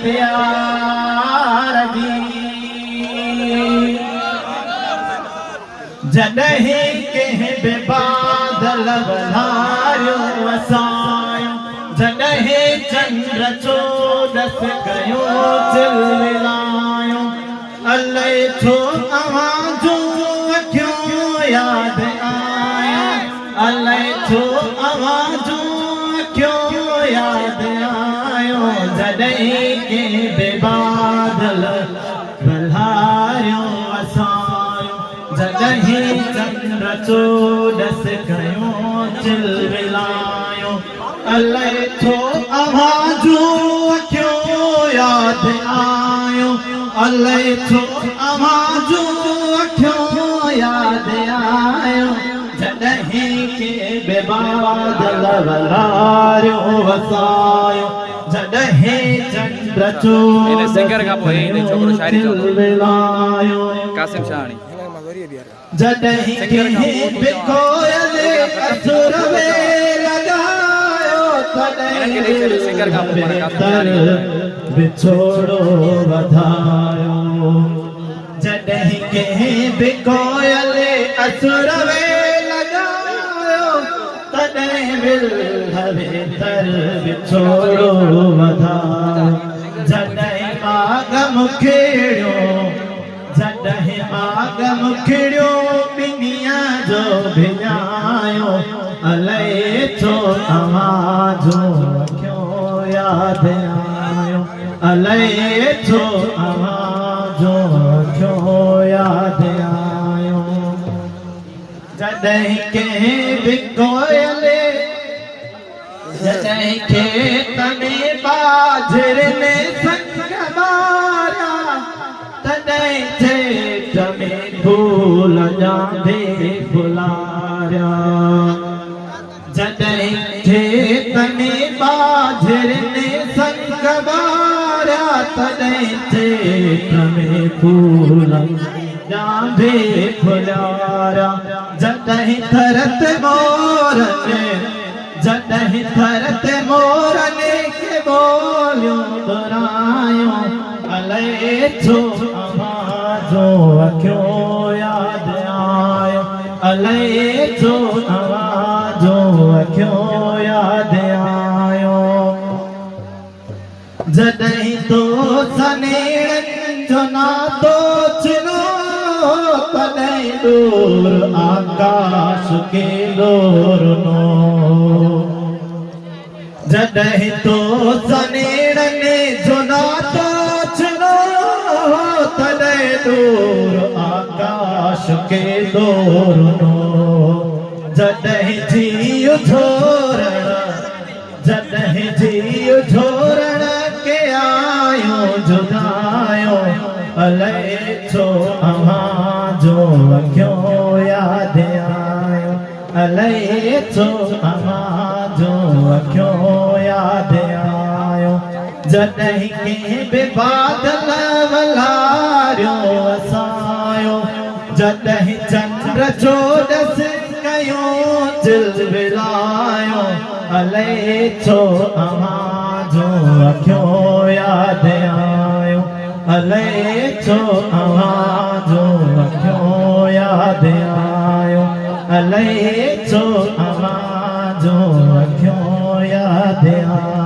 प्यार जी जॾहिं कंहिं बि बादल वधारियो वसायो जॾहिं चंद्र चोॾस कयो चिलमिलायो अलाए छो अव्हां जूं अखियूं यादि आया अलाए छो अव्हां जूं अखियूं यादि आयो जॾहिं कंहिं बि बादल वधारियो वसायो जॾहिं चंद्र चोॾस कयो चिलमिलायो अलाए छो अव्हां जूं अखियूं यादि आयो अलाए छो अव्हां जूं अखियूं यादि आयो जॾहिं कंहिं बि बादल वधारियो वसायो जॾहिं चंद्र चोॾस कयो चिलमिलायो कासिम शाहणी जॾहिं कंहिं बि कोयल असुर में लॻायो तॾहिं विछोड़ो वधायो जॾहिं कंहिं बि कोयल असुर में लॻायो तॾहिं विछोड़ो वधायो जॾहिं माग मुखिड़ियो जॾहिं माग मुखिड़ियो ॿिन्हीअ जो भिञायो अलाए छो अव्हां जूं अखियूं यादि आयो अलाए छो अव्हां जूं अखियूं यादि आयो जॾहिं कंहिं बि कोयल जॾहिं खेत में बाजरनि संग ॿारिया तॾहिं जेठ में फूल जांदे फुलारिया जॾहिं खेत में बाजरनि संग ॿारिया तॾहिं जेठ में फूल जांदे फुलारिया जॾहिं थरत मोरनि जॾहिं थरत मोरनि खे ॿोलियूं घुरायूं अलाए छो अव्हां जूं अखियूं यादि आयो अलाए छो अव्हां जूं अखियूं यादि आयो जॾहिं तो सनेड़नि जो नातो चिनो तॾहिं दूर आकाश के लोरनो जॾहिं तो सनेड़नि जो नातो चिनो तॾहिं दूर आकाश के लोरनो जॾहिं जीउ झोरण झोरण के आयो जुदायो अलाए छो अव्हां जूं अखियूं यादि आयो अलाए छो अव्हां जूं अखियूं यादि आयो जॾहिं कंहिं बि बादल वधारियो वसायो जॾहिं चंद्र चोॾस कयो चिलमिलायो अलाए छो अव्हां जूं अखियूं यादि आयो अलाए छो अव्हां जूं अखियूं यादि आयो अलाए छो अव्हां जूं अखियूं यादि आयो